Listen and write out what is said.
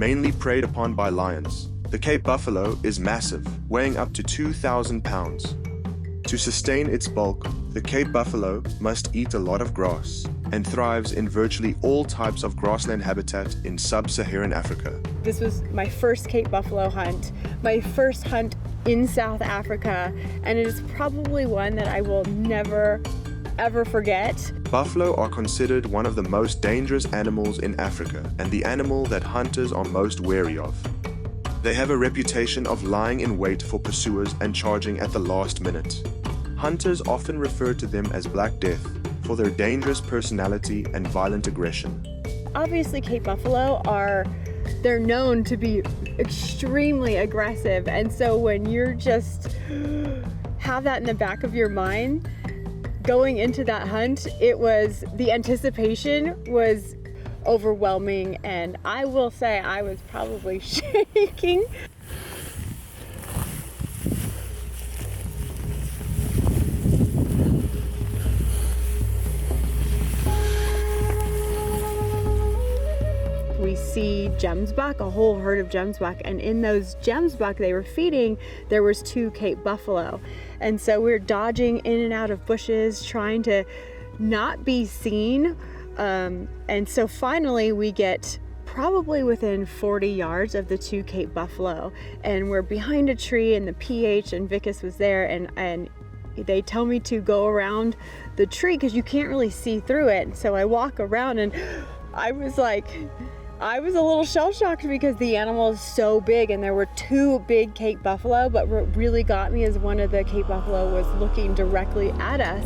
mainly preyed upon by lions. The Cape buffalo is massive, weighing up to 2,000 pounds. To sustain its bulk, the Cape buffalo must eat a lot of grass and thrives in virtually all types of grassland habitat in sub-Saharan Africa. This was my first Cape buffalo hunt, my first hunt in South Africa, and it is probably one that I will never, ever forget. Buffalo are considered one of the most dangerous animals in Africa and the animal that hunters are most wary of. They have a reputation of lying in wait for pursuers and charging at the last minute. Hunters often refer to them as Black Death for their dangerous personality and violent aggression. Obviously, Cape buffalo they're known to be extremely aggressive, and so when you're just have that in the back of your mind, going into that hunt, the anticipation was overwhelming, and I will say I was probably shaking. We see gemsbuck, a whole herd of gemsbuck, and in those gemsbuck they were feeding, there was 2 Cape buffalo. And so we're dodging in and out of bushes, trying to not be seen. And so finally we get probably within 40 yards of the 2 Cape buffalo, and we're behind a tree, and the PH and Vicus was there, and they tell me to go around the tree because you can't really see through it. And so I walk around, and I was a little shell-shocked because the animal is so big, and there were 2 big Cape buffalo, but what really got me is one of the Cape buffalo was looking directly at us.